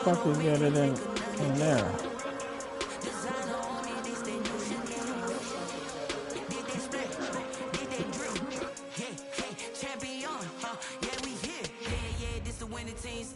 fuck you get it in there?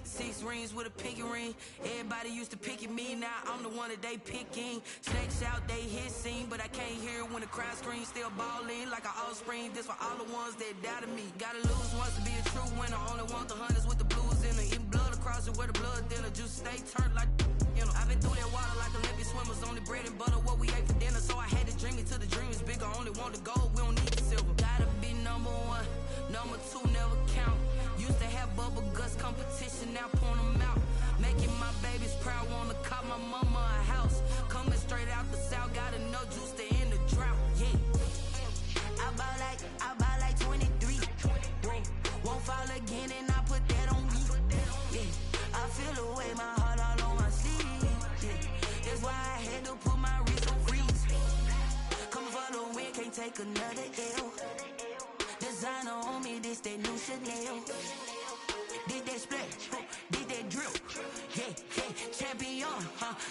Six rings with a pinky ring. Everybody used to pick at me, now I'm the one that they picking. Snakes out, they hit scene, but I can't hear when the crowd screams. Still balling like an offspring. This for all the ones that doubted me. Gotta lose once to be a true winner. Only want the hunters with the blues in it. Eating blood across it where the blood thinner. Just stay turned like you know. I've been through that water like Olympic swimmers. Only bread and butter what we ate for dinner. So I had to dream it till the dream is bigger. Only want the gold, we don't need the silver. Gotta be number one, number two never count. Used to have bubble guts competition, now point them out. Making my babies proud, wanna cop my mama a house. Coming straight out the south, got enough juice to end the drought, yeah. I buy like 23. Won't fall again and I put that on me, yeah. I feel the way, my heart all on my sleeve, yeah. That's why I had to put my wrist on freeze. Coming for the win, can't take another L. Designer on me, this that new Chanel. Did that splash, did that drill, yeah, champion,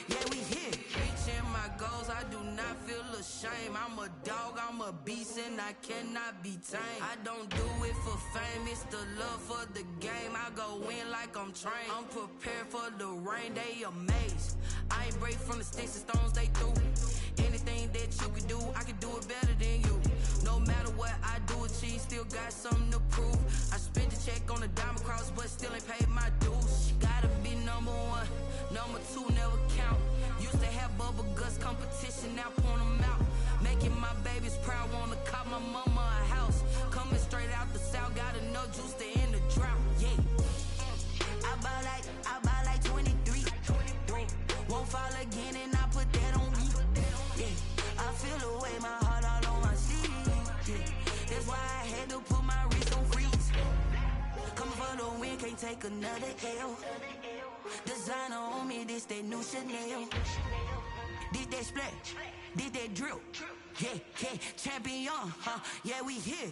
yeah, we here. Reaching my goals, I do not feel ashamed. I'm a dog, I'm a beast, and I cannot be tamed. I don't do it for fame, it's the love for the game. I go in like I'm trained. I'm prepared for the rain, they amazed. I ain't break from the sticks and stones they threw. Anything that you can do, I can do it better than you. No matter what I do, achieve, still got something to prove. I spent the check on the diamond cross, but still ain't paid my dues. Gotta be number one, number two never count. Used to have bubble guts competition, now point them out. Making my babies proud, wanna cop my mama a house. Coming straight out the south, got enough juice to end the drought, yeah. I buy like 23. Won't fall again and I put that on me, yeah. I feel the way, my heart all on my sleeve, yeah. That's why I had to put my wrist on freeze. Coming for the win, can't take another L. Designer on me, this that new Chanel. Did that splash, did that drill, yeah, champion, yeah, we here.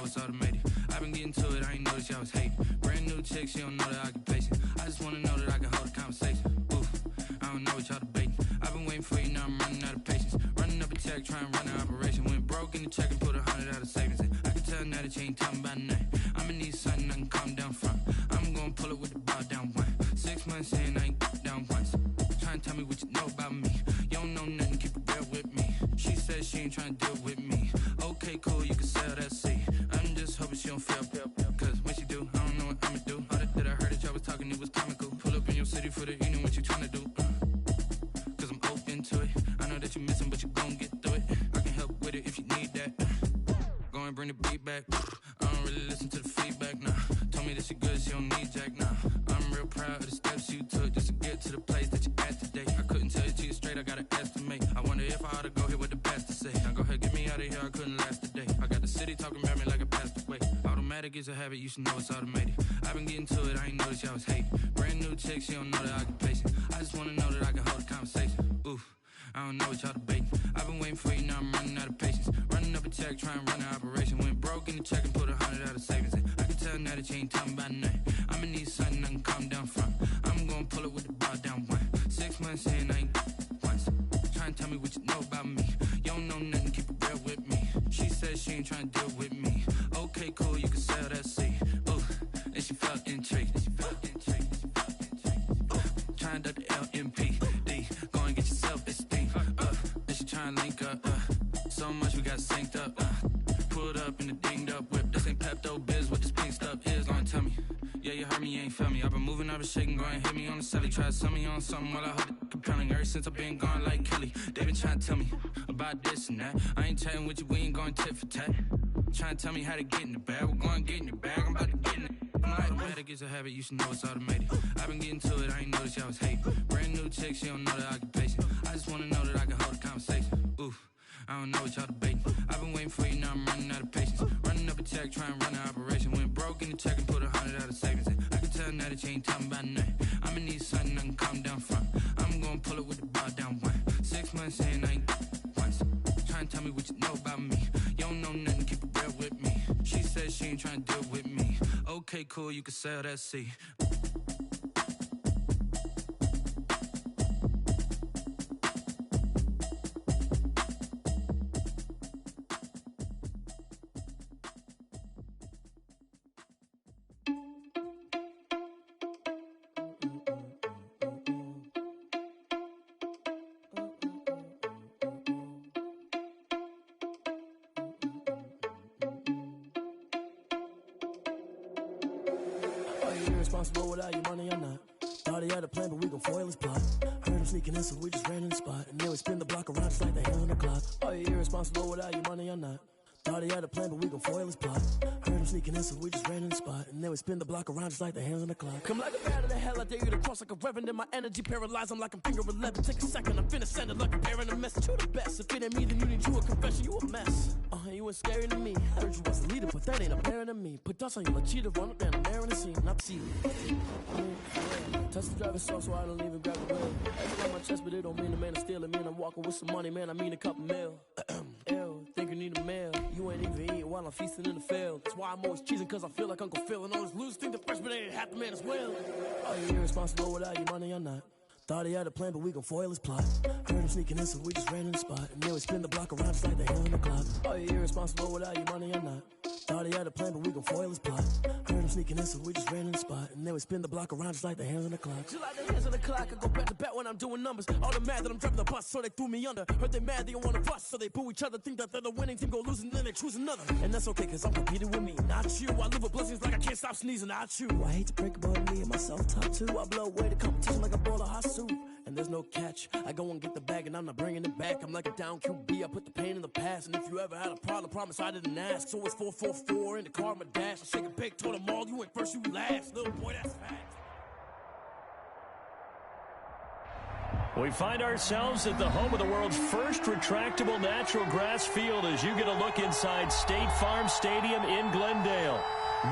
it's automated. I've been getting to it, I ain't noticed y'all was hating. Brand new chick, she don't know the occupation. I just wanna know that I can hold a conversation. Oof, I don't know what y'all debating. I've been waiting for you, now I'm running out of patience. Running up a check, trying to run an operation. Went broke in the check and put 100 out of savings in. I can tell now that you ain't talking about nothing. I'ma need something I can calm down from. I'm gonna pull it with the bar down one. 6 months in, I ain't down once. Trying to tell me what you know about me. You don't know nothing, keep it real with me. She says she ain't trying to deal with me. Okay, cool, you can sell that seat. I'm just hoping she don't feel. Cause when she do, I don't know what I'ma do. All that I heard that y'all was talking, it was comical. Pull up in your city for the evening, what you trying to do? Cause I'm open to it. I know that you missing, but you gon' get through it. I can help with it if you need that. Go and bring the beat back. I don't really listen to the feedback, nah. Told me that she good, she don't need jack, nah. I'm real proud of the steps you took just to get to the place that you at today. I couldn't tell you to you straight, I gotta estimate. I wonder if I ought to go here with the best to say. Now go ahead, get me out of here, I couldn't last a day. I got the city talking about me like I passed away. Automatic is a habit, you should know it's automated. I've been getting to it, I ain't noticed y'all was hating. Brand new chick, she don't know the occupation. I just wanna know that I can hold a conversation. Oof, I don't know what y'all debating. I've been waiting for you, now I'm running out of patience. Running up a check, trying to run an operation. Went broke in the check and put 100 out of savings in. I can tell now that you ain't talking about nothing. I'ma need something I can calm down from. I'm gonna pull it with the bar down one. 6 months in, I ain't once. Trying to tell me what you know about me. You don't know nothing, keep it real with me. She says she ain't trying to deal with me. Okay, cool, you can sell that seat. Ooh, and she felt intrigued. Trying to duck the LMPD. Go and get your self-esteem. And she trying to link up. So much we got synced up. Pulled up in the dinged up whip. This ain't Pepto-Biz, what this pink stuff is. Gonna tell me. Yeah, you heard me, you ain't felt me. I've been moving, I've been shaking, go and hit me on the celly. Try to sell me on something while I hold it compelling. Ever since I've been gone like Kelly, they been trying to tell me about this and that. I ain't chatting with you, we ain't going tit for tat. Trying to tell me how to get in the bag. We're going to get in the bag, I'm about to get in it. Automatic is a habit, you should know it's automated. I've been getting to it, I ain't noticed y'all was hating. Brand new chick, she don't know the occupation. I just wanna know that I can hold a conversation. Oof, I don't know what y'all debating. I've been waiting for you, now I'm running out of patience. Running up a check, trying to run an operation. Went broke in the check and put 100 out of savings in. I can tell now that you ain't talking about nothing. I'ma need something I can calm down from. I'm gonna pull it with the bar down one. 6 months in, I ain't once. Trying to tell me what you know about me. You don't know nothing, keep it real with me. She says she ain't trying to deal with me. Okay, cool, you can sell that seat. Irresponsible without your money or not. Thought he had a plan, but we gon' foil his plot. Heard him sneaking in, so we just ran in the spot. And then we spin the block around just like the hands on the clock. Are you irresponsible without your money or not? Thought he had a plan, but we gon' foil his plot. Heard him sneaking in, so we just ran in the spot. And then we spin the block around just like the hands on the clock. Come like a bat of the hell, I dare you to cross like a reverend. And my energy paralyzed, I'm like I'm finger 11. Take a second, I'm finna send it like a bearing a message. You the best, if it ain't me, then you need you a confession. You a mess, you ain't scary to me. Heard you was a leader, but that ain't apparent to me. Put dust on you like cheetah, run up down the air in the scene. Not see you. Touch the driver's soft, so I don't even grab the wheel. Everything on my chest, but it don't mean the man is stealing. Man, I'm walking with some money, man, I mean a couple mil. Ew, think you need a meal. You ain't even eating while I'm feasting in the field. That's why I'm always cheesing, cause I feel like Uncle Phil. And all this loose think the freshman ain't half the man as well. Are you irresponsible without your money or not? Thought he had a plan, but we gon' foil his plot. Heard him sneaking in, so we just ran in the spot. And then we spin the block around just like the hands on the clock. Are you irresponsible without your money or not? Thought he had a plan, but we gon' foil his plot. Heard him sneaking in, so we just ran in the spot. And then we spin the block around just like the hands on the clock. Just like the hands on the clock, I go back to back when I'm doing numbers. All the mad that I'm driving the bus, so they threw me under. Heard they mad, they don't wanna bust, so they boo each other. Think that they're the winning team, go losing, then they choose another. And that's okay, cause I'm competing with me, not you. I live with blessings like I can't stop sneezing, not you. I hate to break about me and my self-talk too. I blow away the competition like a bowl of hot soup. And there's no catch, I go and get the bag and I'm not bringing it back. I'm like a down QB, I put the pain in the past. And if you ever had a problem, promise I didn't ask. So it's 444 in the car, my dash. I shake a big, told them all, you went first, you last. Little boy, that's fact. We find ourselves at the home of the world's first retractable natural grass field as you get a look inside State Farm Stadium in Glendale.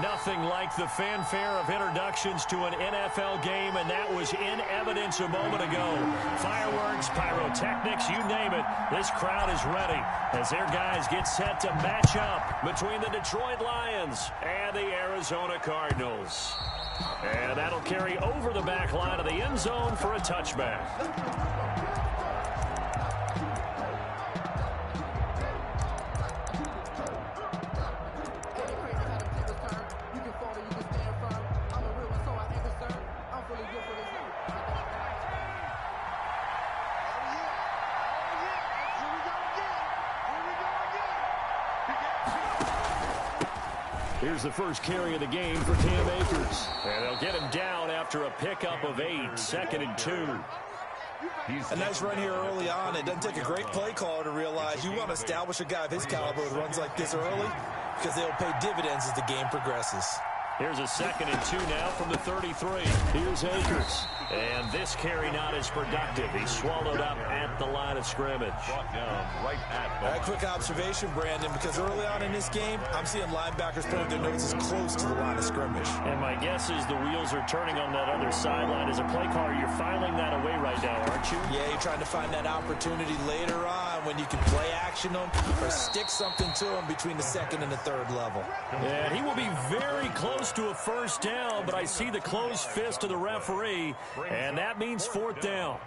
Nothing like the fanfare of introductions to an NFL game, and that was in evidence a moment ago. Fireworks, pyrotechnics, you name it. This crowd is ready as their guys get set to match up between the Detroit Lions and the Arizona Cardinals. And that'll carry over the back line of the end zone for a touchback. Here's the first carry of the game for Cam Akers. And they'll get him down after a pickup of 8, 2nd and 2. A nice run here early on. It doesn't take a great play caller to realize you want to establish a guy of his caliber who runs like this early because they'll pay dividends as the game progresses. Here's a 2nd and 2 now from the 33. Here's Akers. And this carry not as productive. He's swallowed up at the line of scrimmage. A quick observation, Brandon, because early on in this game, I'm seeing linebackers putting their noses close to the line of scrimmage. And my guess is the wheels are turning on that other sideline. As a play caller, you're filing that away right now, aren't you? Yeah, you're trying to find that opportunity later on when you can play action them or stick something to them between the 2nd and the 3rd level. And he will be very close to a first down, but I see the closed fist of the referee, and that means 4th down.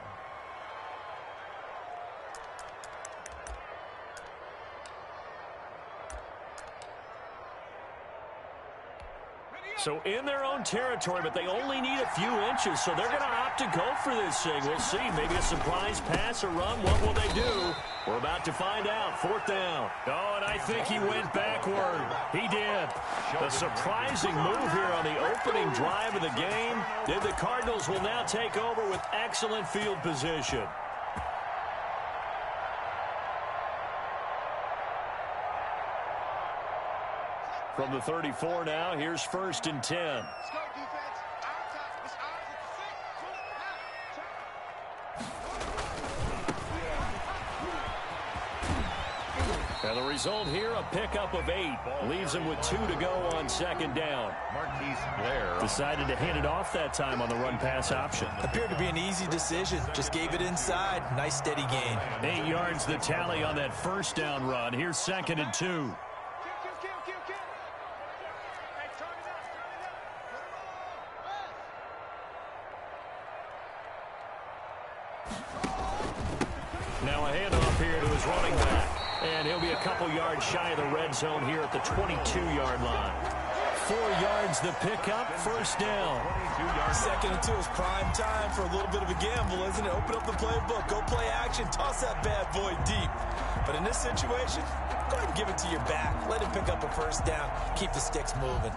So in their own territory, but they only need a few inches, so they're going to opt to go for this thing. We'll see. Maybe a surprise pass or run. What will they do? We're about to find out. 4th down. Oh, and I think he went backward. He did. A surprising move here on the opening drive of the game. Then the Cardinals will now take over with excellent field position. From the 34 now, here's 1st and 10. And the result here, a pickup of 8. Leaves him with 2 to go on 2nd down. Decided to hand it off that time on the run-pass option. Appeared to be an easy decision. Just gave it inside. Nice steady gain. 8 yards the tally on that first down run. Here's 2nd and 2. Now a handoff here to his running back. And he'll be a couple yards shy of the red zone here at the 22-yard line. 4 yards the pickup, first down. 2nd and 2 is prime time for a little bit of a gamble, isn't it? Open up the playbook, go play action, toss that bad boy deep. But in this situation, go ahead and give it to your back. Let him pick up a first down. Keep the sticks moving.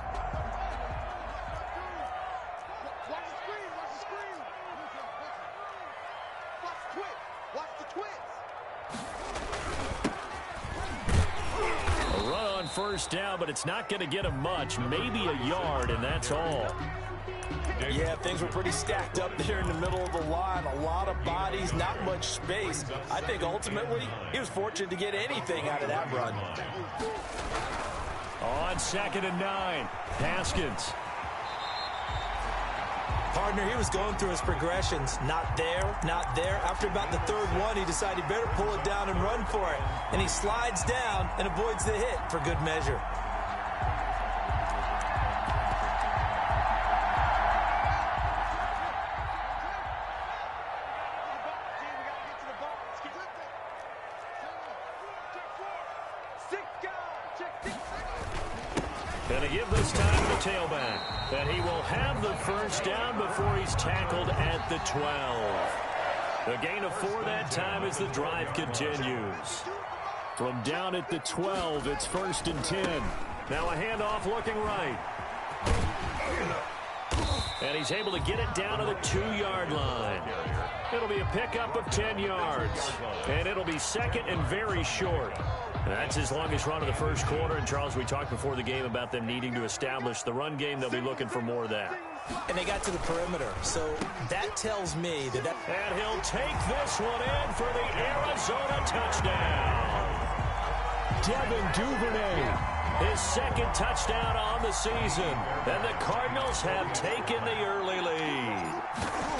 First down, but it's not going to get him much. Maybe a yard, and that's all. Yeah, things were pretty stacked up there in the middle of the line. A lot of bodies, not much space. I think ultimately he was fortunate to get anything out of that run. On 2nd and 9, Haskins. Partner, he was going through his progressions. Not there, not there. After about the 3rd one, he decided he better pull it down and run for it. And he slides down and avoids the hit for good measure. Going to give this time to the tailback. And he will have the first down before he's tackled at the 12. The gain of 4 that time as the drive continues. From down at the 12, it's 1st and 10. Now a handoff looking right. And he's able to get it down to the 2-yard line. It'll be a pickup of 10 yards. And it'll be 2nd and very short. That's his longest run of the first quarter. And, Charles, we talked before the game about them needing to establish the run game. They'll be looking for more of that. And they got to the perimeter. So that tells me that... And he'll take this one in for the Arizona touchdown. Devin Duvernay His second touchdown on the season. And the Cardinals have taken the early lead.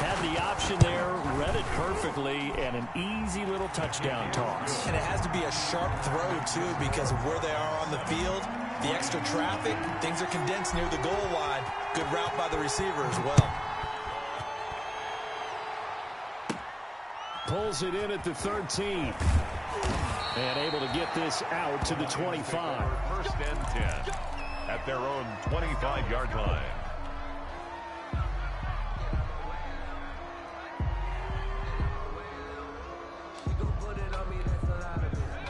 Had the option there, read it perfectly, and an easy little touchdown toss. And it has to be a sharp throw, too, because of where they are on the field. The extra traffic, things are condensed near the goal line. Good route by the receiver as well. Pulls it in at the 13. And able to get this out to the 25. First and 10 at their own 25-yard line.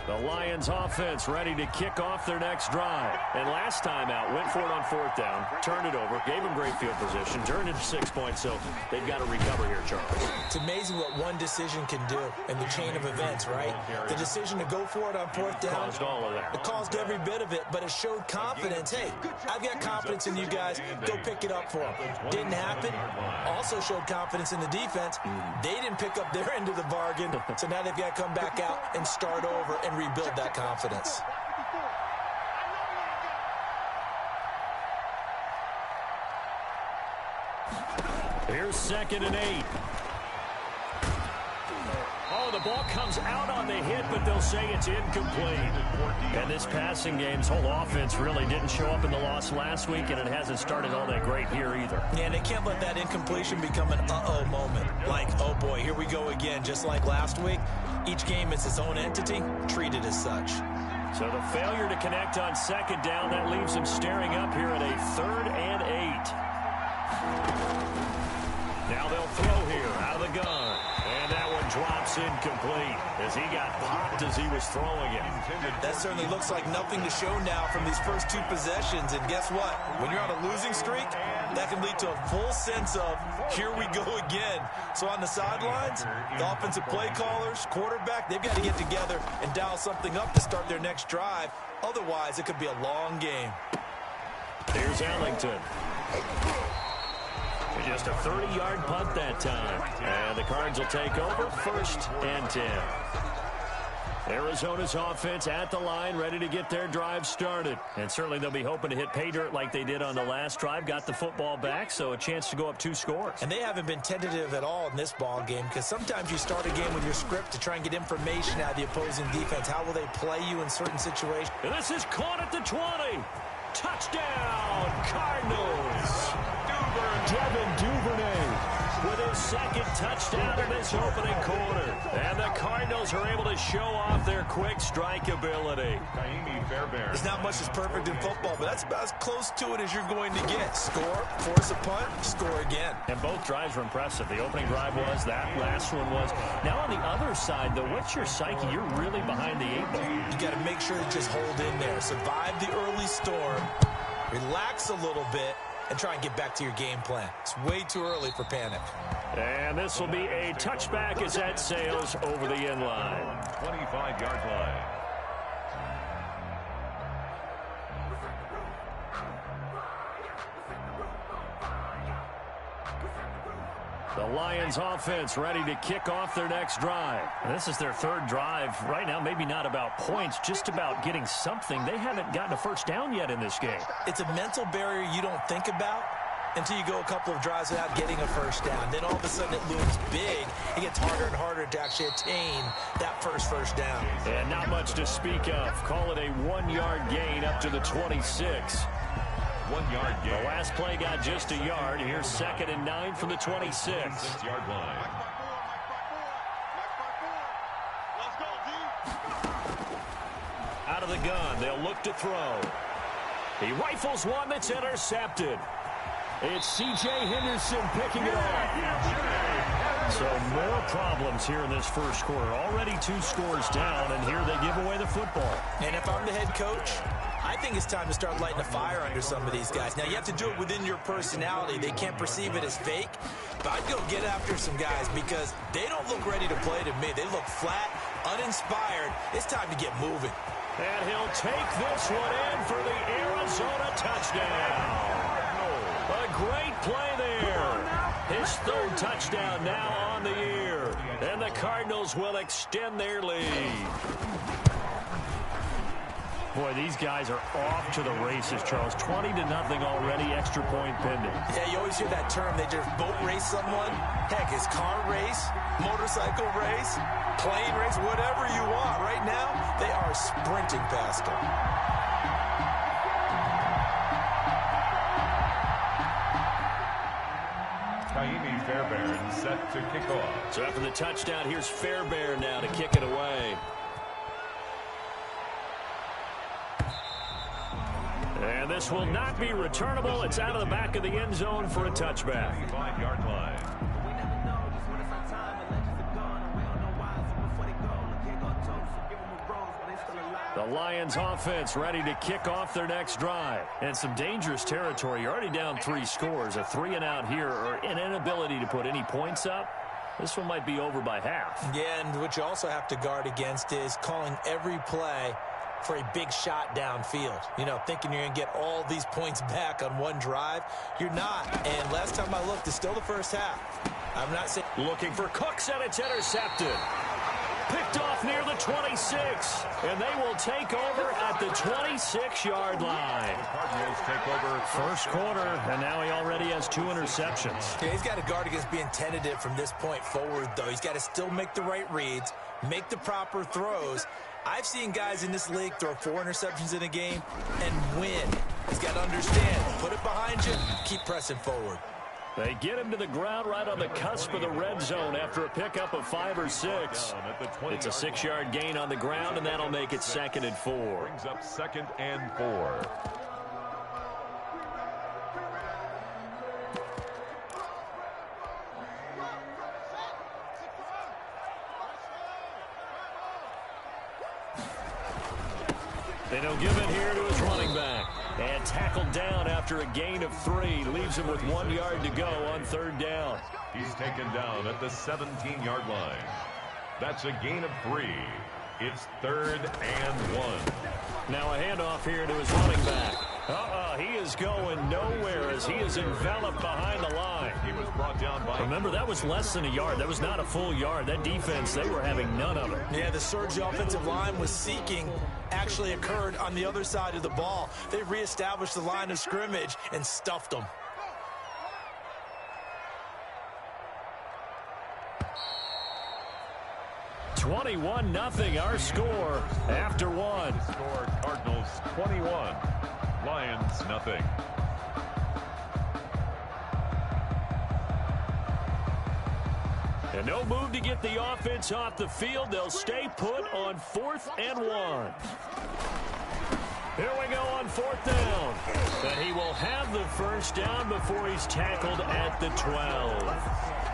The Lions offense ready to kick off their next drive. And last time out, went for it on fourth down, turned it over, gave them great field position, turned it to 6 points, so they've got to recover here, Charles. It's amazing what one decision can do in the chain of events, right? The decision to go for it on fourth down. Caused all of that. It caused every bit of it, but it showed confidence. Hey, I've got confidence in you guys. Go pick it up for them. Didn't happen. Also showed confidence in the defense. They didn't pick up their end of the bargain, so now they've got to come back out and start over and rebuild that confidence. Here's 2nd and 8. Oh, the ball comes out on the hit, but they'll say it's incomplete. And this passing game's whole offense really didn't show up in the loss last week, and it hasn't started all that great here either. Yeah, and they can't let that incompletion become an uh-oh moment. Like, oh boy, here we go again. Just like last week, each game is its own entity, treated as such. So the failure to connect on 2nd down, that leaves them staring up here at a 3rd and 8. Now they'll throw here out of the gun. And that one drops incomplete as he got popped as he was throwing it. That certainly looks like nothing to show now from these first 2 possessions. And guess what? When you're on a losing streak, that can lead to a full sense of, here we go again. So on the sidelines, the offensive play callers, quarterback, they've got to get together and dial something up to start their next drive. Otherwise, it could be a long game. Here's Ellington. Just a 30-yard punt that time. And the Cards will take over 1st and 10. Arizona's offense at the line, ready to get their drive started. And certainly they'll be hoping to hit pay dirt like they did on the last drive. Got the football back, so a chance to go up 2 scores. And they haven't been tentative at all in this ball game, because sometimes you start a game with your script to try and get information out of the opposing defense. How will they play you in certain situations? And this is caught at the 20. Touchdown, Cardinals. Devin Duvernay with his 2nd touchdown in this opening quarter. And the Cardinals are able to show off their quick strike ability. There's not much that's perfect in football, but that's about as close to it as you're going to get. Score, force a punt, score again. And both drives were impressive. The opening drive was, that last one was. Now on the other side, though, what's your psyche? You're really behind the 8 ball. You got to make sure to just hold in there. Survive the early storm. Relax a little bit. And try and get back to your game plan. It's way too early for panic. And this will be a touchback as that sails over the end line. 25-yard line. The Lions offense ready to kick off their next drive. And this is their 3rd drive. Right now, maybe not about points, just about getting something. They haven't gotten a first down yet in this game. It's a mental barrier you don't think about until you go a couple of drives without getting a first down. Then all of a sudden it looms big. It gets harder and harder to actually attain that first down. And not much to speak of. Call it a 1-yard gain up to the 26. 1-yard gain. The last play got just a yard. Here's 2nd and 9 from the 26. 6-yard line. Out of the gun, they'll look to throw. He rifles one that's intercepted. It's C.J. Henderson picking it off. So more problems here in this first quarter. Already 2 scores down, and here they give away the football. And if I'm the head coach, I think it's time to start lighting a fire under some of these guys. Now, you have to do it within your personality. They can't perceive it as fake. But I'd go get after some guys because they don't look ready to play to me. They look flat, uninspired. It's time to get moving. And he'll take this one in for the Arizona touchdown. A great play there. His 3rd touchdown now on the year. And the Cardinals will extend their lead. Boy, these guys are off to the races, Charles. 20-0 already, extra point pending. Yeah, you always hear that term. They just boat race someone. Heck, it's car race, motorcycle race, plane race, whatever you want. Right now, they are sprinting past them. Kaimi Fairbairn set to kick off. So after the touchdown, here's Fairbairn now to kick it away. And this will not be returnable. It's out of the back of the end zone for a touchback. 5-yard line. The Lions offense ready to kick off their next drive. And some dangerous territory. You're already down 3 scores. A 3-and-out here or an inability to put any points up. This one might be over by half. Yeah, and what you also have to guard against is calling every play for a big shot downfield. You know, thinking you're going to get all these points back on one drive. You're not. And last time I looked, it's still the first half. I'm not saying... Looking for Cooks, and it's intercepted. Picked off near the 26. And they will take over at the 26-yard line. The Cardinals take over First quarter, and now he already has 2 interceptions. Yeah, he's got to guard against being tentative from this point forward, though. He's got to still make the right reads, make the proper throws. I've seen guys in this league throw 4 interceptions in a game and win. He's got to understand, put it behind you, keep pressing forward. They get him to the ground right on the cusp of the red zone after a pickup of 5 or 6. It's a 6-yard gain on the ground, and that'll make it 2nd and 4. Brings up 2nd and 4. They don't give it here to his running back. And tackled down after a gain of 3. Leaves him with 1 yard to go on 3rd down. He's taken down at the 17-yard line. That's a gain of 3. It's 3rd and 1. Now a handoff here to his running back. He is going nowhere as he is enveloped behind the line. He was brought down by... Remember, that was less than a yard. That was not a full yard. That defense, they were having none of it. Yeah, the surge the offensive line was seeking actually occurred on the other side of the ball. They reestablished the line of scrimmage and stuffed them. $21-0 our score after 1. Score Cardinals 21. Lions nothing. And no move to get the offense off the field. They'll stay put on 4th and 1. Here we go on 4th down. But he will have the first down before he's tackled at the 12.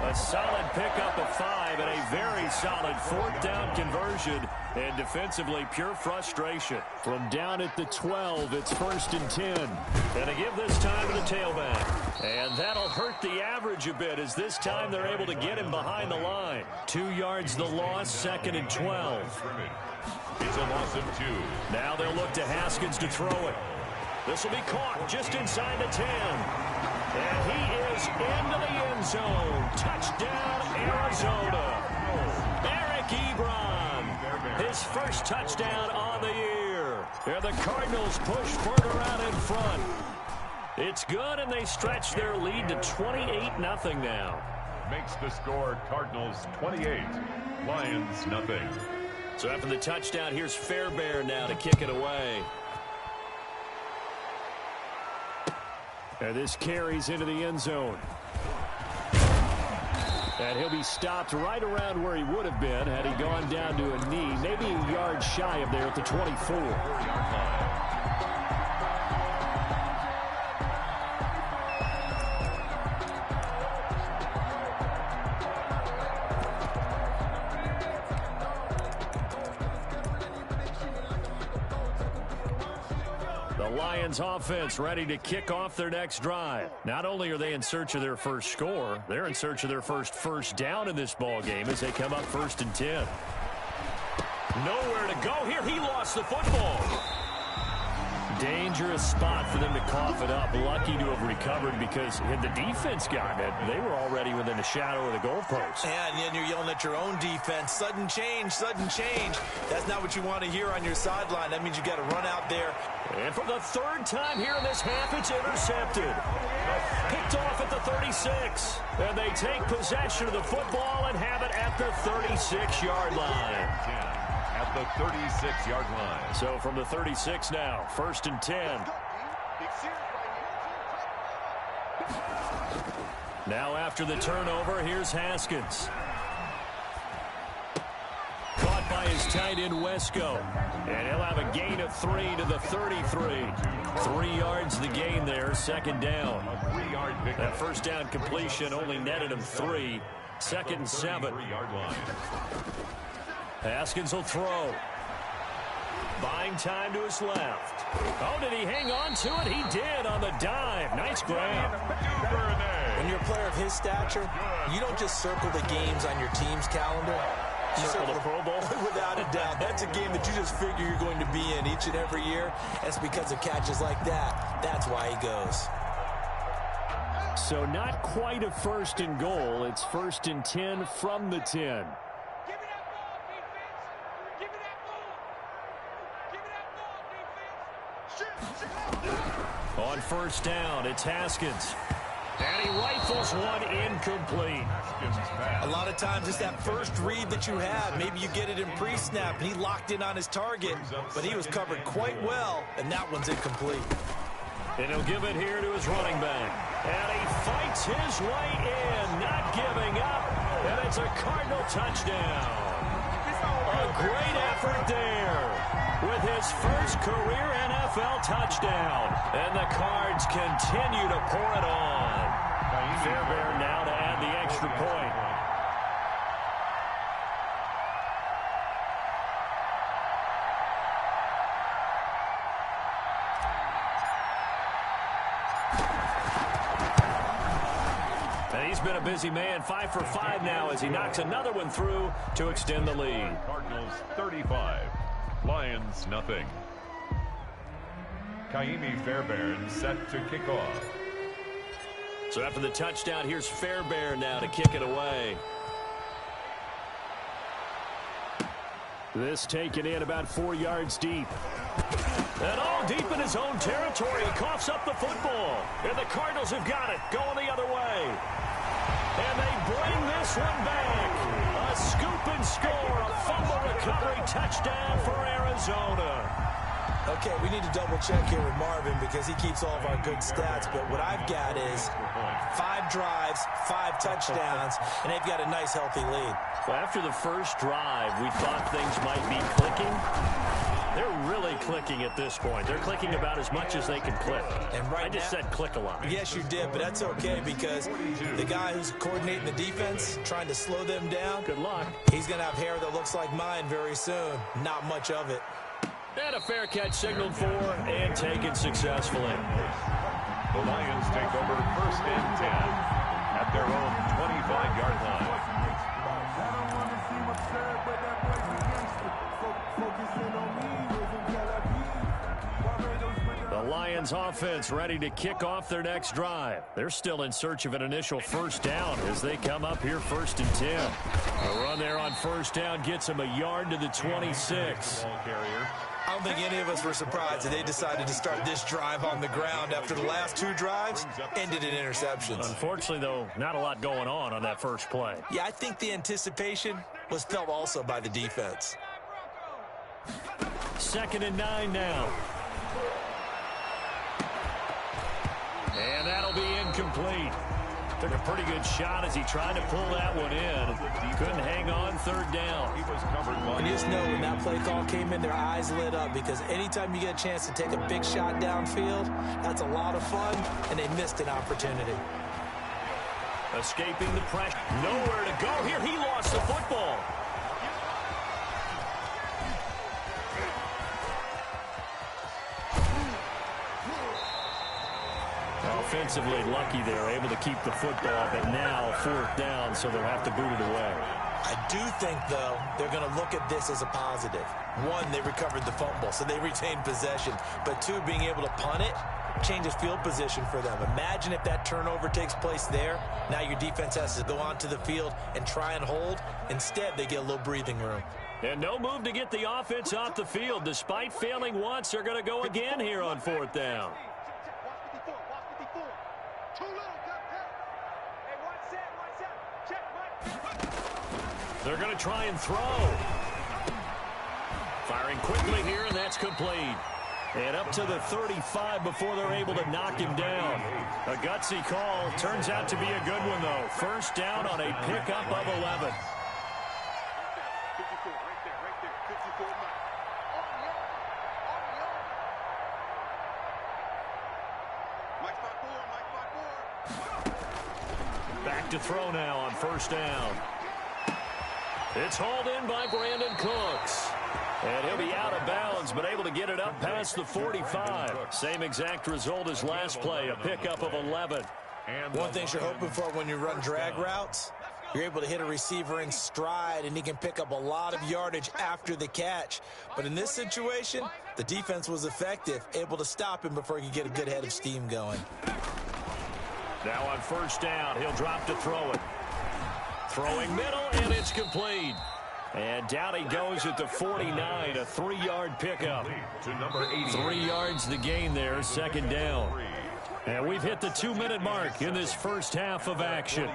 A solid pickup of 5 and a very solid 4th down conversion. And defensively, pure frustration. From down at the 12, it's 1st and 10. And they give this time to the tailback. And that'll hurt the average a bit as this time they're able to get him behind the line. 2 yards the loss, 2nd and 12. It's a loss of 2. Now they'll look to Haskins to throw it. This will be caught just inside the 10. And he is into the end zone. Touchdown, Arizona. Eric Ebron, his first touchdown on the year. And the Cardinals push further out in front. It's good, and they stretch their lead to 28-0 now. Makes the score Cardinals 28. Lions nothing. So after the touchdown, here's Fairbairn now to kick it away. And this carries into the end zone. And he'll be stopped right around where he would have been had he gone down to a knee, maybe a yard shy of there at the 24. Lions offense ready to kick off their next drive. Not only are they in search of their first score, they're in search of their first down in this ball game as they come up 1st and 10. Nowhere to go here. He lost the football. Dangerous spot for them to cough it up. Lucky to have recovered because had the defense gotten it, they were already within the shadow of the goalpost. And then you're yelling at your own defense. Sudden change, sudden change. That's not what you want to hear on your sideline. That means you got to run out there. And for the third time here in this half, it's intercepted. Picked off at the 36. And they take possession of the football and have it at the 36-yard line. At the 36-yard line. So from the 36 now, 1st and 10. Now after the turnover, here's Haskins. Caught by his tight end, Wesco. And he'll have a gain of 3 to the 33. 3 yards the gain there, 2nd down. A 3-yard pickup. That first down completion only netted him 3. 2nd and 7. 3-yard line. Haskins will throw. Buying time to his left. Oh, did he hang on to it? He did on the dive. Nice grab. When you're a player of his stature, you don't just circle the games on your team's calendar. You Circle the Pro Bowl? Without a doubt. That's a game that you just figure you're going to be in each and every year. It's because of catches like that. That's why he goes. So not quite a 1st and goal. It's 1st and 10 from the 10. On 1st down, it's Haskins. And he rifles one incomplete. A lot of times it's that first read that you have. Maybe you get it in pre-snap, and he locked in on his target, but he was covered quite well, and that one's incomplete. And he'll give it here to his running back. And he fights his way in, not giving up. And it's a Cardinal touchdown. A great effort there with his first career NFL touchdown. And the Cards continue to pour it on. Fairbairn now to add the extra point. And he's been a busy man, 5 for 5 now as he knocks another one through to extend the lead. Cardinals 35, Lions nothing. Kaimi Fairbairn set to kick off. So after the touchdown, here's Fairbairn now to kick it away. This taken in about 4 yards deep. And all deep in his own territory. He coughs up the football. And the Cardinals have got it. Going the other way. And they bring this one back. A scoop and score. A fumble recovery touchdown for Arizona. Okay, we need to double check here with Marvin because he keeps all of our good stats. But what I've got is 5 drives, 5 touchdowns, and they've got a nice, healthy lead. Well, after the first drive, we thought things might be clicking. They're really clicking at this point. They're clicking about as much as they can click. And right I just said click a lot. Yes, you did, but that's okay because the guy who's coordinating the defense, trying to slow them down, Good luck. he's going to have hair that looks like mine very soon. Not much of it. And a fair catch signaled for and taken successfully. The Lions take over 1st and 10 at their own 25-yard line. The Lions offense ready to kick off their next drive. They're still in search of an initial first down as they come up here 1st and 10. A run there on first down gets them a yard to the 26. Ball carrier. I don't think any of us were surprised that they decided to start this drive on the ground after the last 2 drives ended in interceptions. Unfortunately, though, not a lot going on that first play. Yeah, I think the anticipation was felt also by the defense. 2nd and 9 now. And that'll be incomplete. Took a pretty good shot as he tried to pull that one in. Couldn't hang on 3rd down. He was covered by. And you just know when that play call came in, their eyes lit up because anytime you get a chance to take a big shot downfield, that's a lot of fun, and they missed an opportunity. Escaping the pressure. Nowhere to go here. He lost the football. Offensively lucky they're able to keep the football, but now 4th down, so they'll have to boot it away. I do think, though, they're going to look at this as a positive. One, they recovered the fumble, so they retained possession. But two, being able to punt it changes field position for them. Imagine if that turnover takes place there. Now your defense has to go onto the field and try and hold. Instead, they get a little breathing room. And no move to get the offense off the field. Despite failing once, they're going to go again here on 4th down. They're going to try and throw. Firing quickly here, and that's complete. And up to the 35 before they're able to knock him down. A gutsy call. Turns out to be a good one, though. First down on a pickup of 11. Back to throw now on 1st down. It's hauled in by Brandon Cooks. And he'll be out of bounds, but able to get it up past the 45. Same exact result as last play, a pickup of 11. One thing you're hoping for when you run drag routes, you're able to hit a receiver in stride, and he can pick up a lot of yardage after the catch. But in this situation, the defense was effective, able to stop him before he could get a good head of steam going. Now on 1st down, he'll drop to throw it. Throwing middle, and it's complete. And down he goes at the 49, a 3-yard pickup. 3 yards the gain there, 2nd down. And we've hit the 2-minute mark in this first half of action.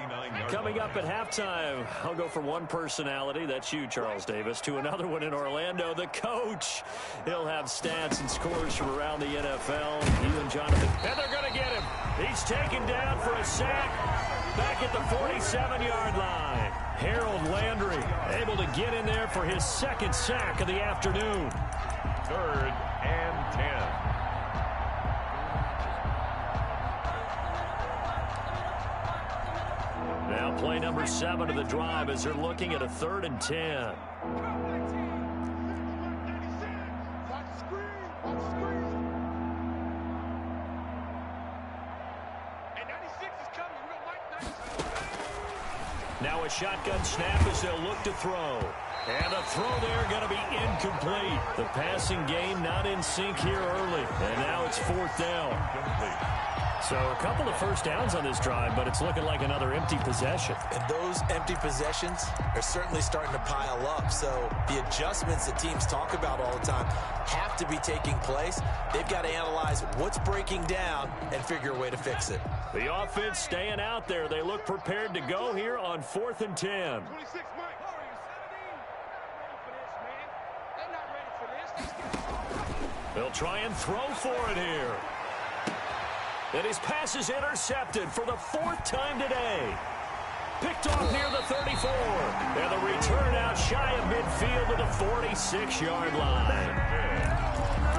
Coming up at halftime, I'll go from one personality, that's you, Charles Davis, to another one in Orlando, the coach. He'll have stats and scores from around the NFL. You and Jonathan. And they're going to get him. He's taken down for a sack back at the 47-yard line. Harold Landry able to get in there for his 2nd sack of the afternoon. 3rd and 10. Now play number 7 of the drive as they're looking at a 3rd and 10. Now a shotgun snap as they'll look to throw. And a throw there going to be incomplete. The passing game not in sync here early. And now it's 4th down. So a couple of first downs on this drive, but it's looking like another empty possession. And those empty possessions are certainly starting to pile up. So the adjustments that teams talk about all the time have to be taking place. They've got to analyze what's breaking down and figure a way to fix it. The offense staying out there. They look prepared to go here on 4th and 10. They'll try and throw for it here. And his pass is intercepted for the 4th time today. Picked off near the 34. And the return out shy of midfield to the 46-yard line.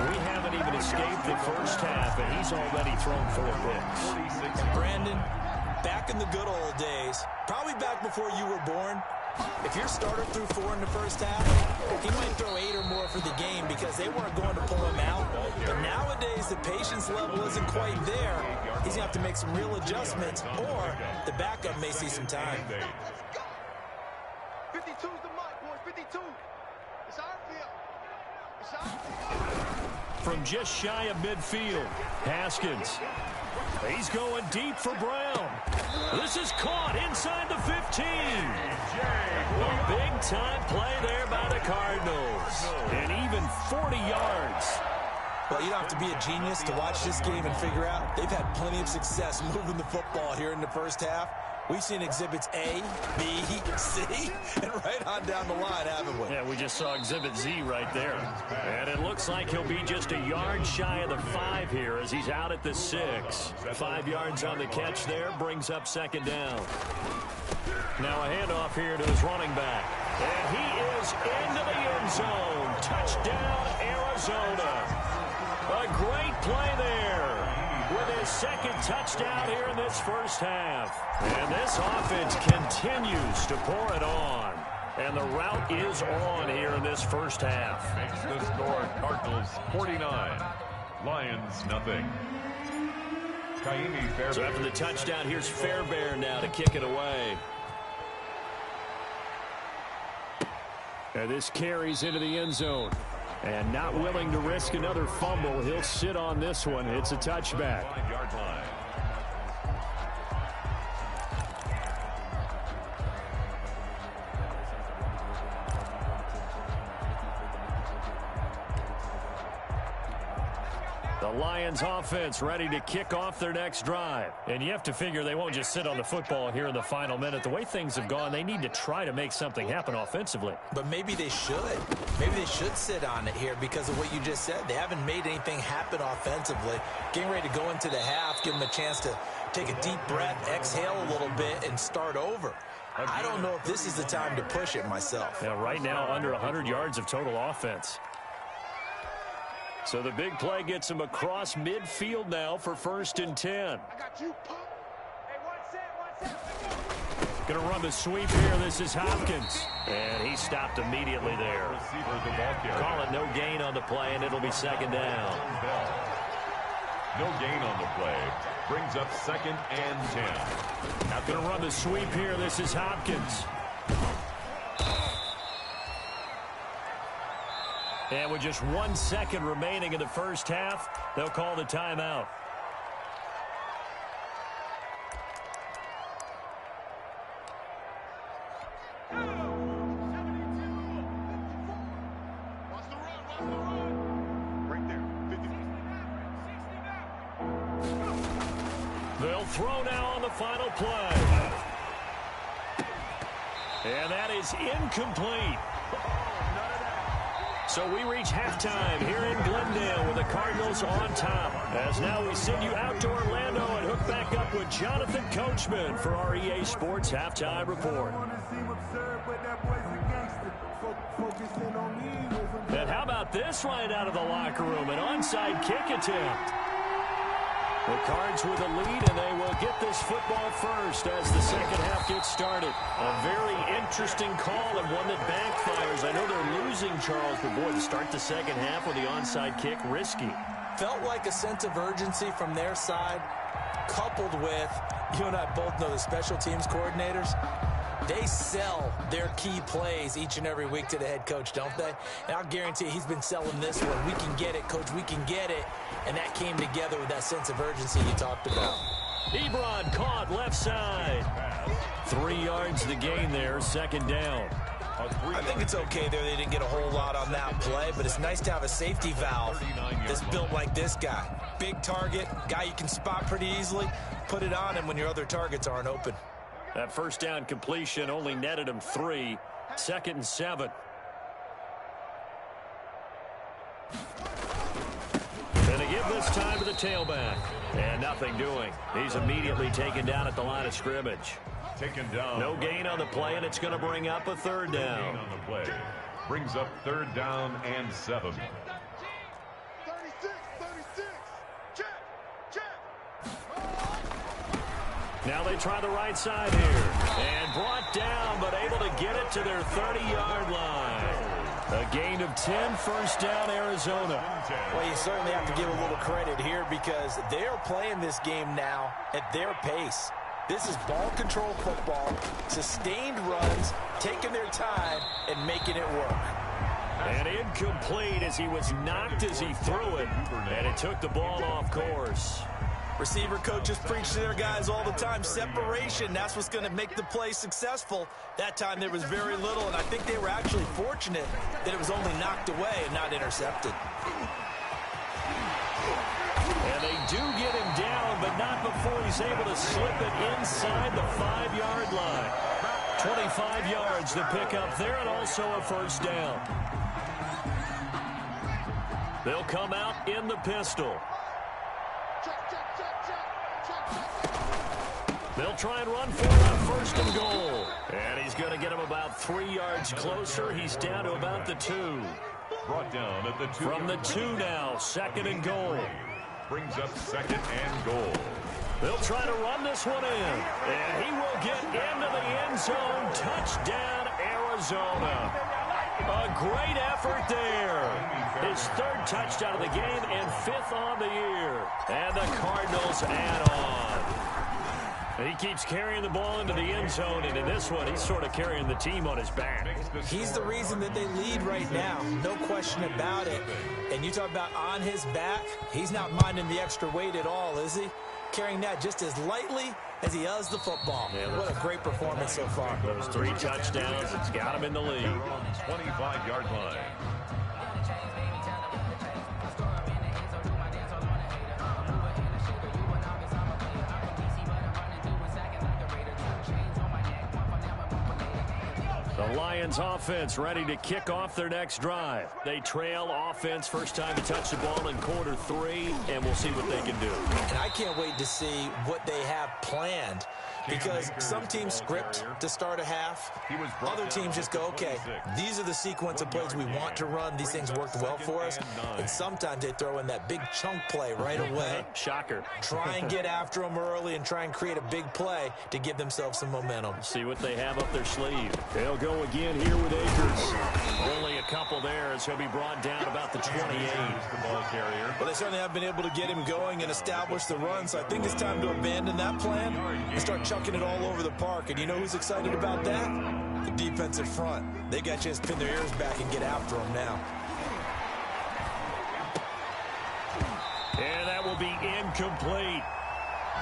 We haven't even escaped the first half, and he's already thrown 4 picks. And Brandon, back in the good old days, probably back before you were born, if your starter threw 4 in the first half, he might throw 8 or more for the game because they weren't going to pull him out. But nowadays, the patience level isn't quite there. He's going to have to make some real adjustments, or the backup may see some time. 52's the mark, boys. 52. It's our field. It's our field. From just shy of midfield, Haskins. He's going deep for Brown. This is caught inside the 15. A big-time play there by the Cardinals. And even 40 yards. Well, you don't have to be a genius to watch this game and figure out they've had plenty of success moving the football here in the first half. We've seen exhibits A, B, C, and right on down the line, haven't we? Yeah, we just saw exhibit Z right there. And it looks like he'll be just a yard shy of the 5 here as he's out at the 6. 5 yards on the catch there brings up 2nd down. Now a handoff here to his running back. And he is into the end zone. Touchdown, Arizona. A great play there with his 2nd touchdown here in this first half. And this offense continues to pour it on. And the route is on here in this first half. Makes the score Cardinals 49, Lions nothing. So after the touchdown, here's Fairbairn now to kick it away. And this carries into the end zone. And not willing to risk another fumble. He'll sit on this one. It's a touchback. 5-yard line. The Lions offense ready to kick off their next drive. And you have to figure they won't just sit on the football here in the final minute. The way things have gone, they need to try to make something happen offensively. But maybe they should. Maybe they should sit on it here because of what you just said. They haven't made anything happen offensively. Getting ready to go into the half, give them a chance to take a deep breath, exhale a little bit, and start over. I don't know if this is the time to push it myself. Yeah, right now, under 100 yards of total offense. So the big play gets him across midfield now for 1st and 10. I got you, punk. Hey, one set. Going to run the sweep here. This is Hopkins. And he stopped immediately there. Call it no gain on the play, and it'll be 2nd down. No gain on the play. Brings up 2nd and 10. Now going to run the sweep here. This is Hopkins. And with just 1 second remaining in the first half, they'll call the timeout. Watch the run. Right there. 50. They'll throw now on the final play. And that is incomplete. So we reach halftime here in Glendale with the Cardinals on top. As now we send you out to Orlando and hook back up with Jonathan Coachman for our EA Sports Halftime Report. And how about this right out of the locker room? An onside kick attempt. The Cards with a lead, and they will get this football first as the second half gets started. A very interesting call and one that backfires. I know they're losing, Charles, but boy, to start the second half with the onside kick, risky. Felt like a sense of urgency from their side, coupled with, you and I both know the special teams coordinators, they sell their key plays each and every week to the head coach, don't they? And I'll guarantee you he's been selling this one. We can get it, coach, we can get it. And that came together with that sense of urgency you talked about. Ebron caught left side. 3 yards to gain there, 2nd down. I think it's okay there. They didn't get a whole lot on that play, but it's nice to have a safety valve that's built like this guy. Big target, guy you can spot pretty easily. Put it on him when your other targets aren't open. That first down completion only netted him 3. 2nd and 7. And they give this time to the tailback. And nothing doing. He's immediately taken down at the line of scrimmage. Taken down. No gain on the play, and it's going to bring up a 3rd down. No gain on the play. Brings up 3rd down and 7. 36. Check. Now they try the right side here. And brought down, but able to get it to their 30-yard line. A gain of 10, 1st down, Arizona. Well, you certainly have to give a little credit here because they are playing this game now at their pace. This is ball control football, sustained runs, taking their time, and making it work. And incomplete as he was knocked as he threw it. And it took the ball off course. Receiver coaches preach to their guys all the time. Separation, that's what's going to make the play successful. That time there was very little, and I think they were actually fortunate that it was only knocked away and not intercepted. And they do get him down, but not before he's able to slip it inside the 5-yard line. 25 yards to pick up there, and also a 1st down. They'll come out in the pistol. They'll try and run for it on 1st and goal. And he's going to get him about 3 yards closer. He's down to about the 2. Brought down at the 2. From the 2 now, 2nd and goal. Brings up 2nd and goal. They'll try to run this one in. And he will get into the end zone. Touchdown, Arizona. A great effort there. His 3rd touchdown of the game and 5th on the year. And the Cardinals add on. He keeps carrying the ball into the end zone, and in this one, he's sort of carrying the team on his back. He's the reason that they lead right now. No question about it. And you talk about on his back, he's not minding the extra weight at all, is he? Carrying that just as lightly as he does the football. Yeah, what a great performance so far. Those 3 touchdowns, it's got him in the lead. 25-yard line. The Lions offense ready to kick off their next drive. They trail offense, first time to touch the ball in quarter 3, and we'll see what they can do. And I can't wait to see what they have planned, because some teams script to start a half. Other teams just go, okay, these are the sequence of plays we want to run. These things worked well for us. And sometimes they throw in that big chunk play right away. Shocker. Try and get after them early and try and create a big play to give themselves some momentum. See what they have up their sleeve. They'll go again here with Akers. Only a couple there as he'll be brought down about the 28. Well, they certainly have been able to get him going and establish the run, so I think it's time to abandon that plan and start chucking it all over the park. And you know who's excited about that? The defensive front. They got to just pin their ears back and get after him now. And that will be incomplete.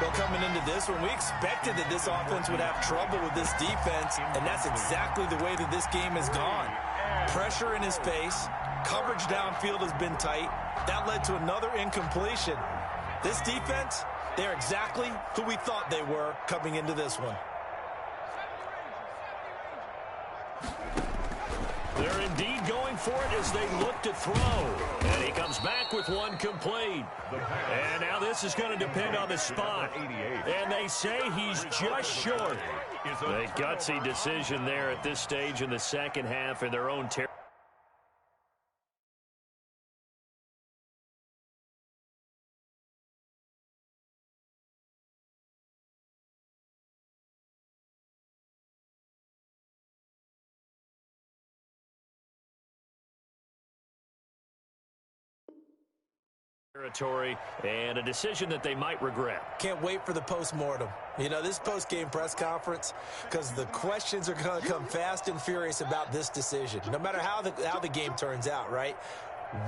Well, coming into this one, we expected that this offense would have trouble with this defense, and that's exactly the way that this game has gone. Pressure in his face, coverage downfield has been tight. That led to another incompletion. This defense, they're exactly who we thought they were coming into this one. They're indeed going for it as they look to throw. And he comes back with one complete. And now this is going to depend on the spot. And they say he's just short. A gutsy decision there at this stage in the second half in their own territory. Territory and a decision that they might regret. Can't wait for the post-mortem. You know, this post-game press conference, because the questions are going to come fast and furious about this decision, no matter how the game turns out, right?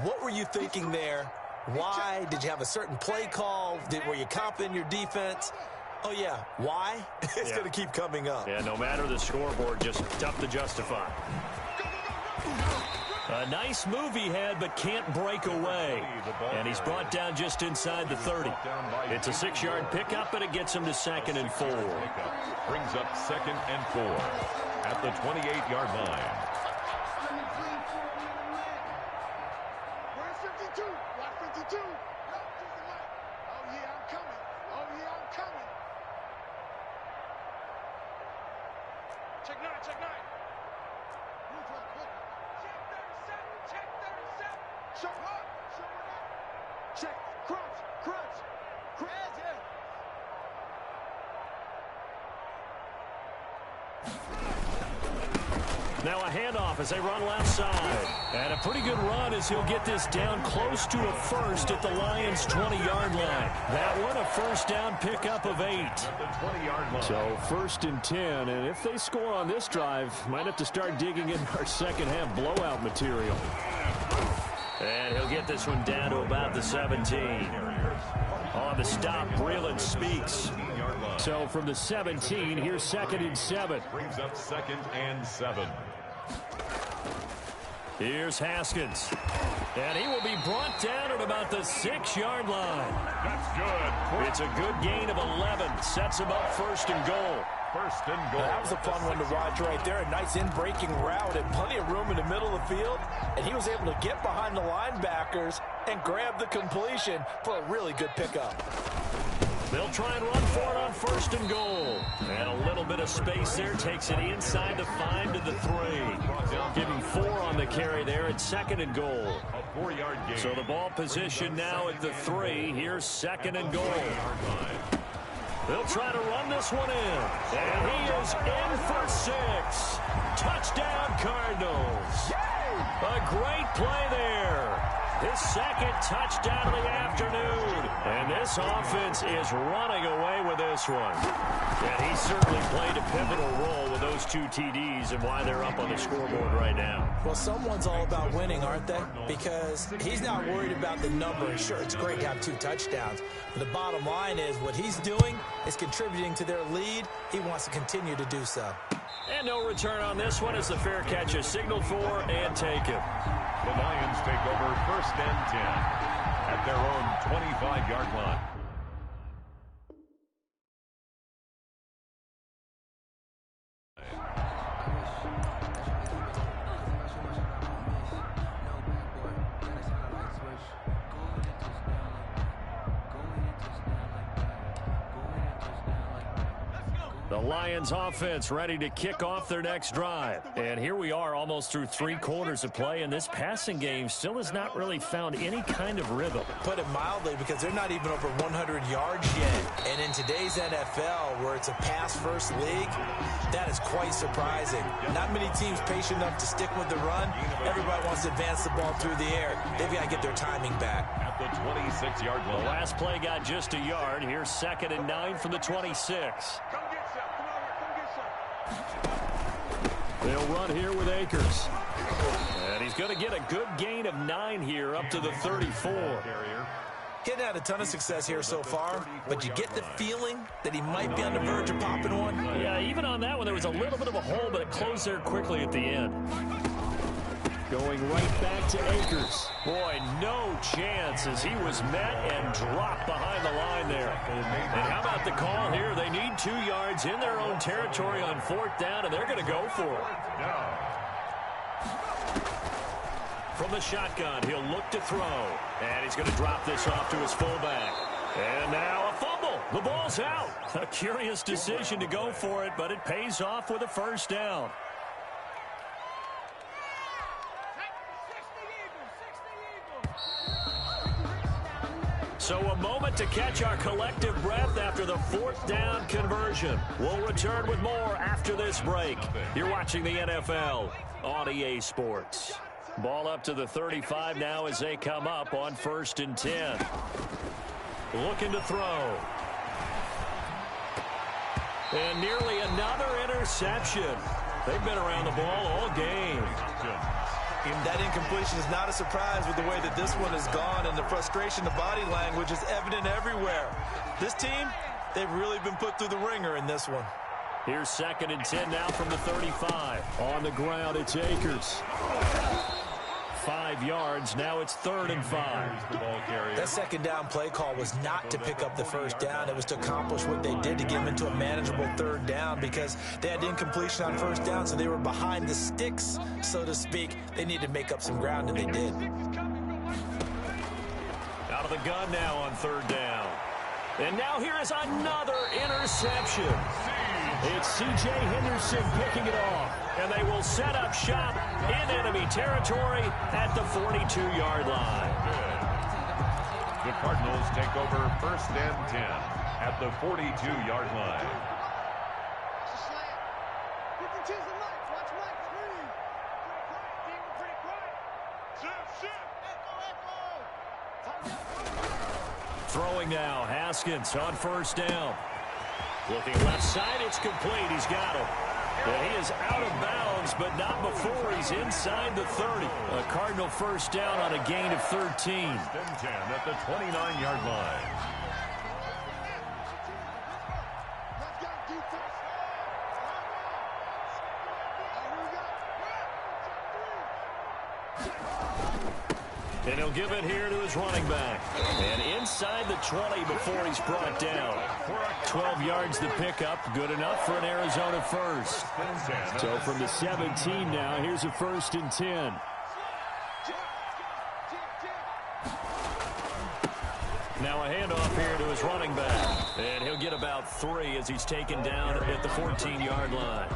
What were you thinking there? Why? Did you have a certain play call? Were you confident in your defense? Oh, yeah. Why? It's going to keep coming up. Yeah, no matter the scoreboard, just tough to justify. A nice move he had, but can't break away. And he's brought down just inside the 30. It's a 6-yard pickup, and it gets him to 2nd and 4. Brings up 2nd and 4 at the 28-yard line. Where's 52? Block 52. Oh, yeah, I'm coming. Oh, yeah, I'm coming. Check 9, check 9. Move up, quick. Check 37, check 37. Show up, show it up. Check, crunch, crunch. Crunch, yeah. Now a handoff as they run left side. And a pretty good run as he'll get this down close to a first at the Lions' 20-yard line. That one a first down pickup of 8. So 1st and 10, and if they score on this drive, might have to start digging in our second half blowout material. And he'll get this one down to about the 17. On the stop, Breland speaks. So from the 17, here's 2nd and 7. Brings up 2nd and 7. Here's Haskins. And he will be brought down at about the 6-yard line. That's good. It's a good gain of 11. Sets him up 1st and goal. 1st and goal. That was a fun one to watch right there. A nice in-breaking route and plenty of room in the middle of the field. And he was able to get behind the linebackers and grab the completion for a really good pickup. They'll try and run for it on 1st and goal. And a little bit of space there. Takes it inside the 5 to the 3. Giving 4 on the carry there at 2nd and goal. A 4-yard gain. So the ball position now at the 3. Here's 2nd and goal. They'll try to run this one in. And he is in for 6. Touchdown, Cardinals. A great play there. His second touchdown of the afternoon. And this offense is running away with this one. And he certainly played a pivotal role with those 2 TDs and why they're up on the scoreboard right now. Well, someone's all about winning, aren't they? Because he's not worried about the number. And sure, it's great to have 2 touchdowns. But the bottom line is what he's doing is contributing to their lead. He wants to continue to do so. And no return on this one as the fair catch is signaled for and taken. The Lions take over 1st and 10 at their own 25-yard line. The Lions offense ready to kick off their next drive. And here we are almost through 3 quarters of play, and this passing game still has not really found any kind of rhythm. Put it mildly, because they're not even over 100 yards yet. And in today's NFL, where it's a pass-first league, that is quite surprising. Not many teams patient enough to stick with the run. Everybody wants to advance the ball through the air. They've got to get their timing back. At the 26-yard line. The last play got just a yard. Here's 2nd and 9 from the 26. They'll run here with Akers. And he's going to get a good gain of 9 here up to the 34. Getting had a ton of success here so far, but you get the feeling that he might be on the verge of popping one. Yeah, even on that one, there was a little bit of a hole, but it closed there quickly at the end. Going right back to Akers. Boy, no chance as he was met and dropped behind the line there. And how about the call here? They need 2 yards in their own territory on 4th down, and they're going to go for it. From the shotgun, he'll look to throw. And he's going to drop this off to his fullback. And now a fumble. The ball's out. A curious decision to go for it, but it pays off with a 1st down. So a moment to catch our collective breath after the 4th down conversion. We'll return with more after this break. You're watching the NFL on EA Sports. Ball up to the 35 now as they come up on 1st and 10. Looking to throw. And nearly another interception. They've been around the ball all game. That incompletion is not a surprise with the way that this one has gone, and the frustration, the body language is evident everywhere. This team, they've really been put through the ringer in this one. Here's 2nd and 10 now from the 35. On the ground, it's Akers. 5 yards. Now it's 3rd and 5. That 2nd down play call was not to pick up the 1st down. It was to accomplish what they did to get them into a manageable 3rd down, because they had incompletion on 1st down, so they were behind the sticks, so to speak. They needed to make up some ground, and they did. Out of the gun now on 3rd down. And now here is another interception. It's C.J. Henderson picking it off. And they will set up shop in enemy territory at the 42-yard line. The Cardinals take over 1st and 10 at the 42-yard line. Throwing now, Haskins on 1st down. Looking left side, it's complete. He's got it. And he is out of bounds, but not before he's inside the 30. A Cardinal 1st down on a gain of 13. 10 at the 29-yard line. And he'll give it here to his running back. And inside the 20 before he's brought down. 12 yards to pick up. Good enough for an Arizona 1st. So from the 17 now, here's a 1st and 10. Now a handoff here to his running back. And he'll get about 3 as he's taken down at the 14-yard line.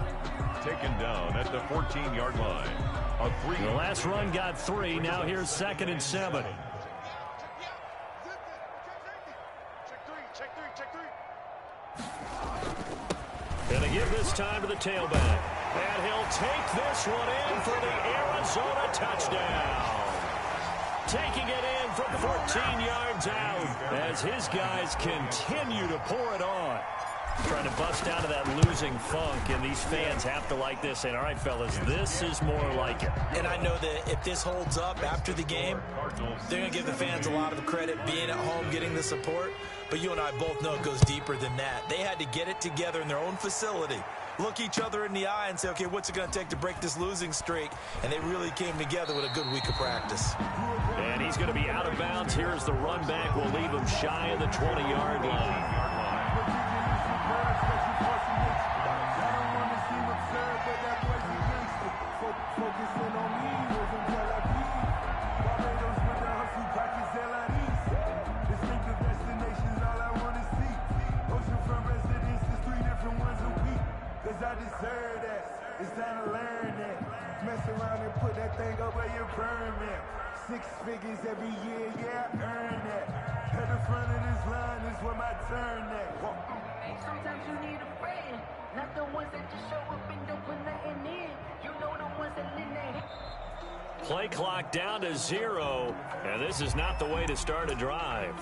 Taken down at the 14-yard line. The last run got 3. Now here's 2nd and 7. And they give this time to the tailback. And he'll take this one in for the Arizona touchdown. taking it in from 14 yards out as his guys continue to pour it on. Trying to bust out of that losing funk, and these fans have to like this. And all right, fellas, this is more like it. And I know that if this holds up after the game, they're going to give the fans a lot of credit being at home, getting the support. But you and I both know it goes deeper than that. They had to get it together in their own facility, look each other in the eye and say, okay, what's it going to take to break this losing streak? And they really came together with a good week of practice. And he's going to be out of bounds. Here's the run back. We'll leave him shy of the 20-yard line. I deserve that. It's time to learn that. Mess around and put that thing up where you burn that. 6 figures every year, yeah, I earn that. At the front of this line is where my turn at. Sometimes you need a friend, not the ones that just show up and don't put nothing in. You know the ones that lend their hand. Play clock down to 0, and this is not the way to start a drive.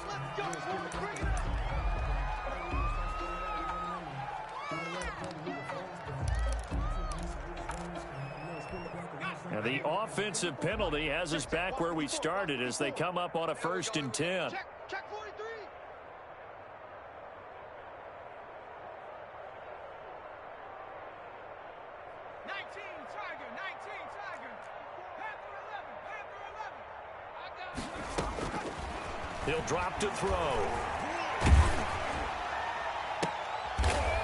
And the offensive penalty has us back where we started as they come up on a 1st and 10. Check 43. He'll drop to throw.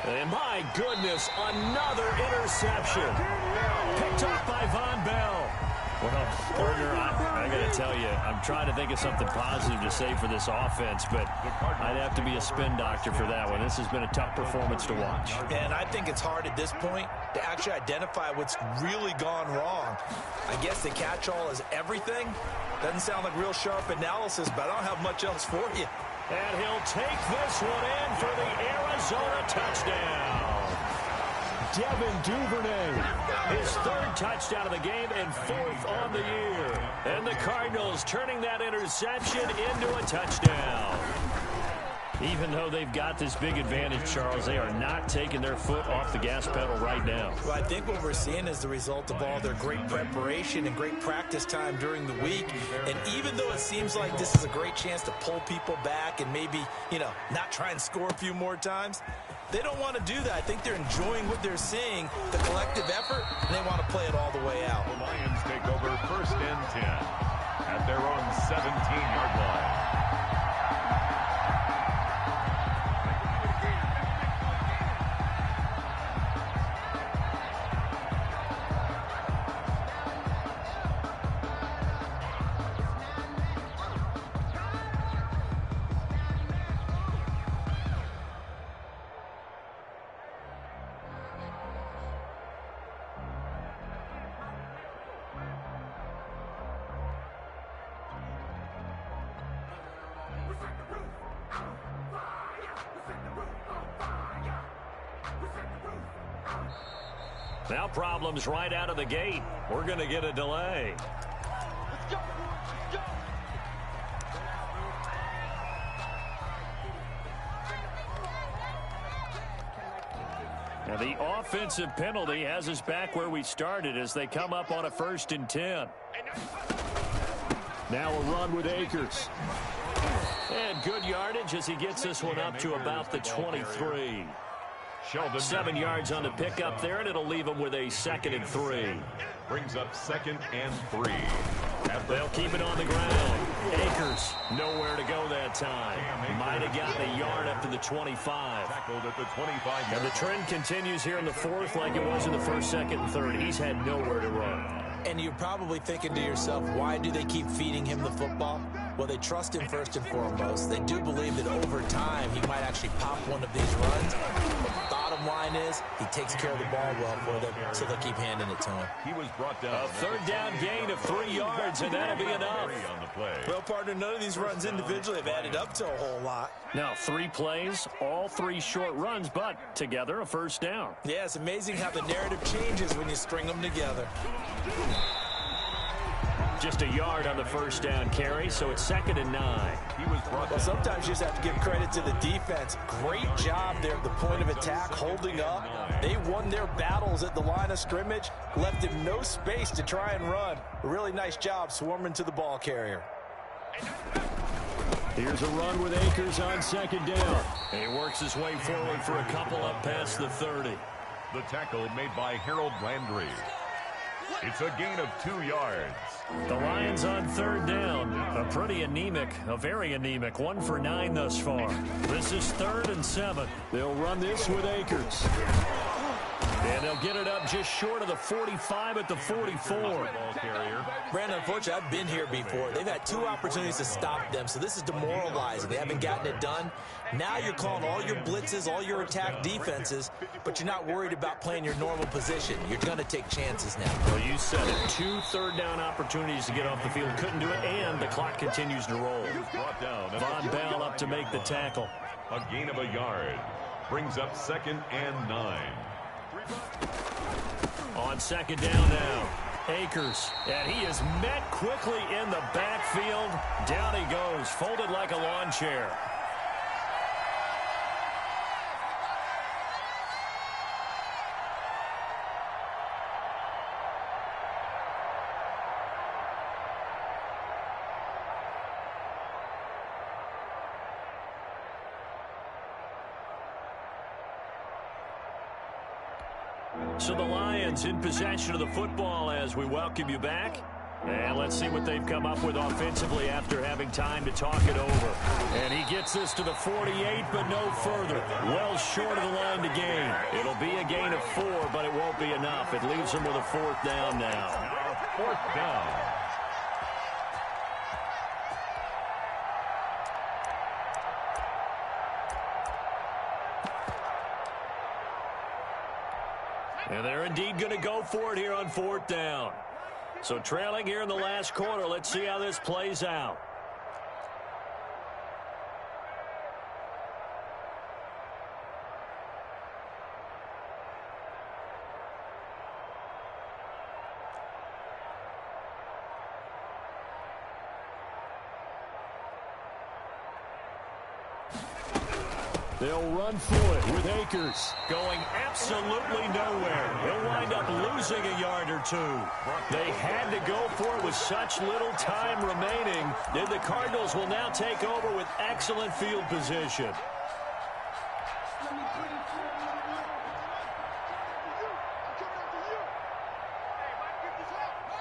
And my goodness, another interception. Picked off by Von Bell. Well, partner, I got to tell you, I'm trying to think of something positive to say for this offense, but I'd have to be a spin doctor for that one. This has been a tough performance to watch. And I think it's hard at this point to actually identify what's really gone wrong. I guess the catch-all is everything. Doesn't sound like real sharp analysis, but I don't have much else for you. And he'll take this one in for the Arizona touchdown. Devin Duvernay, his 3rd touchdown of the game and 4th on the year. And the Cardinals turning that interception into a touchdown. Even though they've got this big advantage, Charles, they are not taking their foot off the gas pedal right now. Well, I think what we're seeing is the result of all their great preparation and great practice time during the week. And even though it seems like this is a great chance to pull people back and maybe, not try and score a few more times, they don't want to do that. I think they're enjoying what they're seeing, the collective effort, and they want to play it all the way out. The Lions take over 1st and 10 at their own 17-yard line. Now problems right out of the gate. We're going to get a delay. Let's go. Let's go. Now the offensive penalty has us back where we started as they come up on a 1st and 10. Now a run with Akers. And good yardage as he gets this one up to about the 23. 7 yards on the pickup there, and it'll leave him with a 2nd and 3. Brings up 2nd and 3. They'll keep it on the ground. Akers nowhere to go that time. Might have gotten a yard up to the 25. Tackled at the 25. And the trend continues here in the 4th like it was in the 1st, 2nd, and 3rd. He's had nowhere to run. And you're probably thinking to yourself, why do they keep feeding him the football? Well, they trust him first and foremost. They do believe that over time he might actually pop one of these runs. But the bottom line is he takes care of the ball well for them, so they'll keep handing it to him. He was brought down. A 3rd down gain of 3 yards, and that'll be enough. On the play. Well, partner, none of these runs individually have added up to a whole lot. Now 3 plays, all 3 short runs, but together a 1st down. Yeah, it's amazing how the narrative changes when you string them together. just a yard on the first down carry, so it's 2nd and 9. Well, sometimes you just have to give credit to the defense. Great job there at the point of attack, holding up. They won their battles at the line of scrimmage, left him no space to try and run. A really nice job swarming to the ball carrier. Here's a run with Akers on 2nd down. He works his way forward for a couple up past the 30. The tackle made by Harold Landry. It's a gain of 2 yards. The Lions on 3rd down. A very anemic 1 for 9 thus far. This is 3rd and 7. They'll run this with Akers. And they'll get it up just short of the 45 at the 44. Brandon, unfortunately, I've been here before. They've had 2 opportunities to stop them, so this is demoralizing. They haven't gotten it done. Now you're calling all your blitzes, all your attack defenses, but you're not worried about playing your normal position. You're going to take chances now. Well, you said it. 2 third-down opportunities to get off the field. Couldn't do it, and the clock continues to roll. Von Bell up to make the tackle. A gain of a yard. Brings up 2nd and 9. On 2nd down now, Akers, and he is met quickly in the backfield. Down he goes, folded like a lawn chair. So the Lions in possession of the football as we welcome you back. And let's see what they've come up with offensively after having time to talk it over. And he gets this to the 48, but no further. Well short of the line to gain. It'll be a gain of 4, but it won't be enough. It leaves him with a 4th down now. 4th down. And they're indeed going to go for it here on 4th down. So trailing here in the last quarter. Let's see how this plays out. They'll run for it with Akers going absolutely nowhere. He'll wind up losing a yard or 2. They had to go for it with such little time remaining. Then the Cardinals will now take over with excellent field position.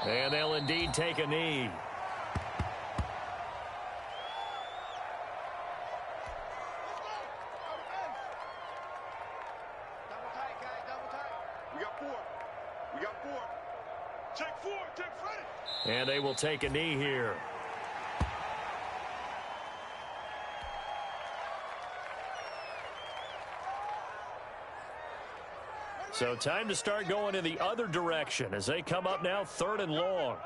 And they'll indeed take a knee. And they will take a knee here. So time to start going in the other direction as they come up now 3rd and long.